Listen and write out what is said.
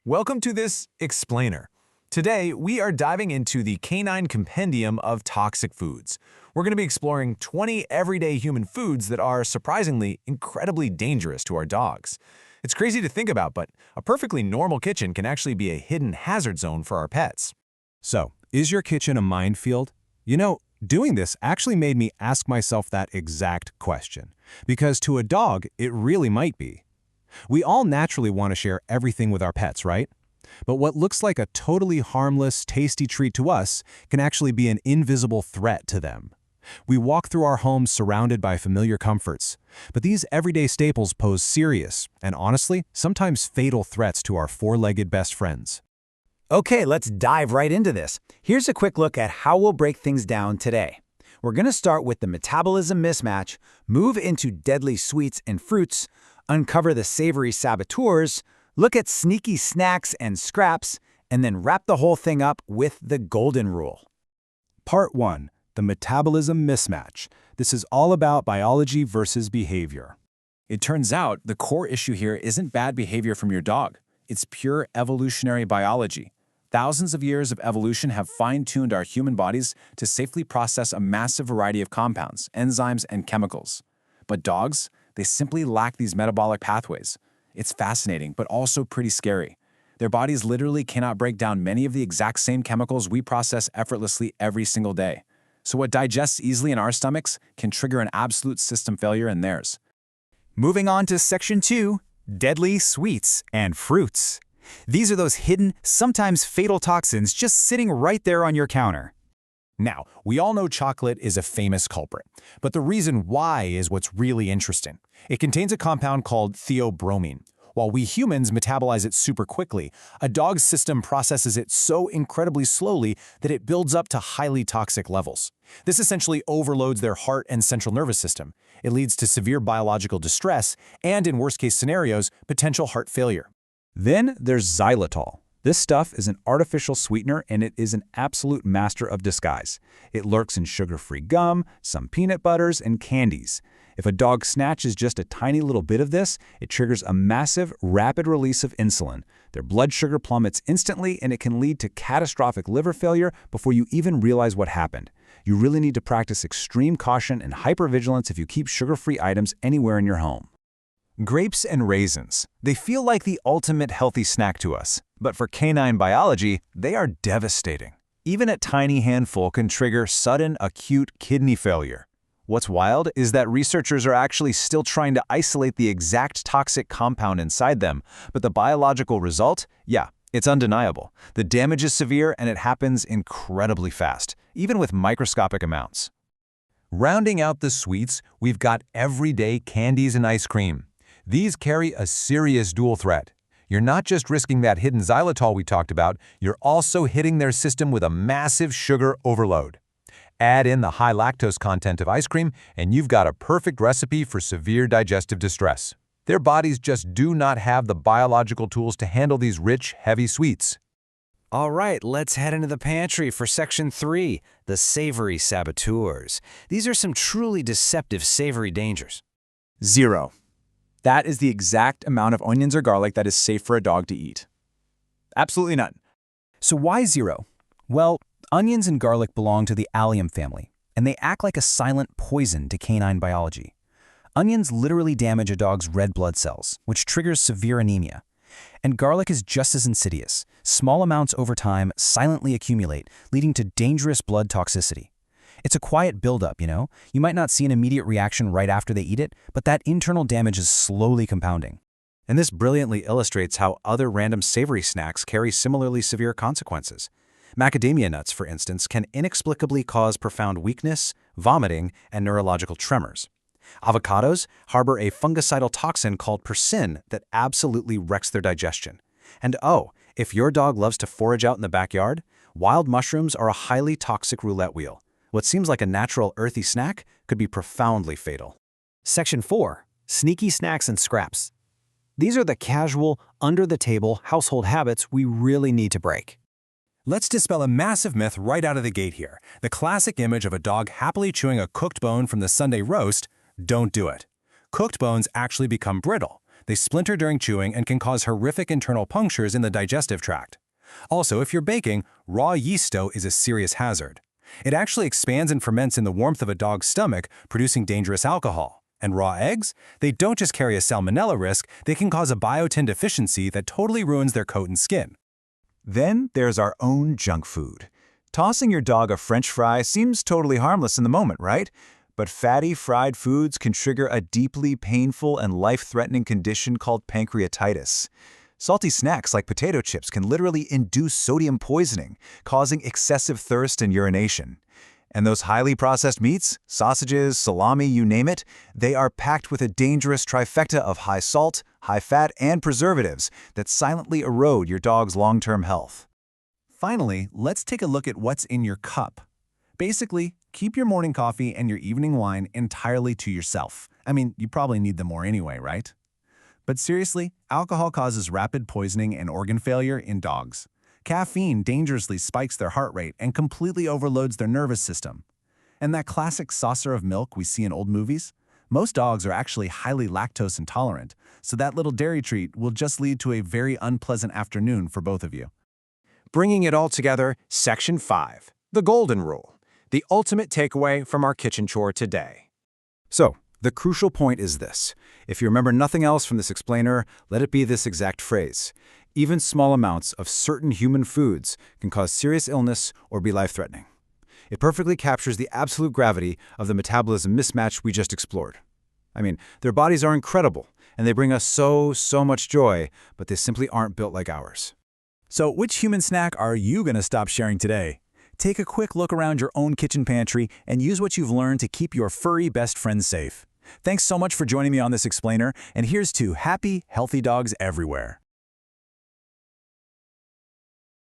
Welcome to this explainer. Today, we are diving into the canine compendium of toxic foods. We're going to be exploring 20 everyday human foods that are surprisingly incredibly dangerous to our dogs. It's crazy to think about, but a perfectly normal kitchen can actually be a hidden hazard zone for our pets. So, is your kitchen a minefield? Doing this actually made me ask myself that exact question. Because to a dog, it really might be. We all naturally want to share everything with our pets, right? But what looks like a totally harmless, tasty treat to us can actually be an invisible threat to them. We walk through our homes surrounded by familiar comforts, but these everyday staples pose serious and honestly, sometimes fatal threats to our four-legged best friends. Okay, let's dive right into this. Here's a quick look at how we'll break things down today. We're going to start with the metabolism mismatch, move into deadly sweets and fruits, uncover the savory saboteurs, look at sneaky snacks and scraps, and then wrap the whole thing up with the golden rule. Part 1. The metabolism mismatch. This is all about biology versus behavior. It turns out the core issue here isn't bad behavior from your dog. It's pure evolutionary biology. Thousands of years of evolution have fine-tuned our human bodies to safely process a massive variety of compounds, enzymes, and chemicals. But dogs, they simply lack these metabolic pathways. It's fascinating, but also pretty scary. Their bodies literally cannot break down many of the exact same chemicals we process effortlessly every single day. So what digests easily in our stomachs can trigger an absolute system failure in theirs. Moving on to Section 2, deadly sweets and fruits. These are those hidden, sometimes fatal toxins just sitting right there on your counter. Now, we all know chocolate is a famous culprit, but the reason why is what's really interesting. It contains a compound called theobromine. While we humans metabolize it super quickly, a dog's system processes it so incredibly slowly that it builds up to highly toxic levels. This essentially overloads their heart and central nervous system. It leads to severe biological distress and, in worst-case scenarios, potential heart failure. Then there's xylitol. This stuff is an artificial sweetener and it is an absolute master of disguise. It lurks in sugar-free gum, some peanut butters, and candies. If a dog snatches just a tiny little bit of this, it triggers a massive, rapid release of insulin. Their blood sugar plummets instantly and it can lead to catastrophic liver failure before you even realize what happened. You really need to practice extreme caution and hypervigilance if you keep sugar-free items anywhere in your home. Grapes and raisins. They feel like the ultimate healthy snack to us, but for canine biology, they are devastating. Even a tiny handful can trigger sudden, acute kidney failure. What's wild is that researchers are actually still trying to isolate the exact toxic compound inside them, but the biological result, it's undeniable. The damage is severe and it happens incredibly fast, even with microscopic amounts. Rounding out the sweets, we've got everyday candies and ice cream. These carry a serious dual threat. You're not just risking that hidden xylitol we talked about, you're also hitting their system with a massive sugar overload. Add in the high lactose content of ice cream, and you've got a perfect recipe for severe digestive distress. Their bodies just do not have the biological tools to handle these rich, heavy sweets. All right, let's head into the pantry for Section 3, the savory saboteurs. These are some truly deceptive savory dangers. 0. That is the exact amount of onions or garlic that is safe for a dog to eat. Absolutely none. So why 0? Well, onions and garlic belong to the allium family, and they act like a silent poison to canine biology. Onions literally damage a dog's red blood cells, which triggers severe anemia. And garlic is just as insidious. Small amounts over time silently accumulate, leading to dangerous blood toxicity. It's a quiet buildup, You might not see an immediate reaction right after they eat it, but that internal damage is slowly compounding. And this brilliantly illustrates how other random savory snacks carry similarly severe consequences. Macadamia nuts, for instance, can inexplicably cause profound weakness, vomiting, and neurological tremors. Avocados harbor a fungicidal toxin called persin that absolutely wrecks their digestion. And if your dog loves to forage out in the backyard, wild mushrooms are a highly toxic roulette wheel. What seems like a natural earthy snack could be profoundly fatal. Section 4, sneaky snacks and scraps. These are the casual, under-the-table household habits we really need to break. Let's dispel a massive myth right out of the gate here. The classic image of a dog happily chewing a cooked bone from the Sunday roast, don't do it. Cooked bones actually become brittle. They splinter during chewing and can cause horrific internal punctures in the digestive tract. Also, if you're baking, raw yeast dough is a serious hazard. It actually expands and ferments in the warmth of a dog's stomach, producing dangerous alcohol. And raw eggs? They don't just carry a salmonella risk, they can cause a biotin deficiency that totally ruins their coat and skin. Then there's our own junk food. Tossing your dog a French fry seems totally harmless in the moment, right? But fatty fried foods can trigger a deeply painful and life-threatening condition called pancreatitis. Salty snacks like potato chips can literally induce sodium poisoning, causing excessive thirst and urination. And those highly processed meats, sausages, salami, you name it, they are packed with a dangerous trifecta of high salt, high fat, and preservatives that silently erode your dog's long-term health. Finally, let's take a look at what's in your cup. Basically, keep your morning coffee and your evening wine entirely to yourself. I mean, you probably need them more anyway, right? But seriously, alcohol causes rapid poisoning and organ failure in dogs. Caffeine dangerously spikes their heart rate and completely overloads their nervous system. And that classic saucer of milk we see in old movies? Most dogs are actually highly lactose intolerant, so that little dairy treat will just lead to a very unpleasant afternoon for both of you. Bringing it all together, Section 5, the Golden Rule, the ultimate takeaway from our kitchen chore today. So, the crucial point is this. If you remember nothing else from this explainer, let it be this exact phrase. Even small amounts of certain human foods can cause serious illness or be life-threatening. It perfectly captures the absolute gravity of the metabolism mismatch we just explored. I mean, their bodies are incredible, and they bring us so much joy, but they simply aren't built like ours. So which human snack are you going to stop sharing today? Take a quick look around your own kitchen pantry and use what you've learned to keep your furry best friends safe. Thanks so much for joining me on this explainer, and here's to happy, healthy dogs everywhere.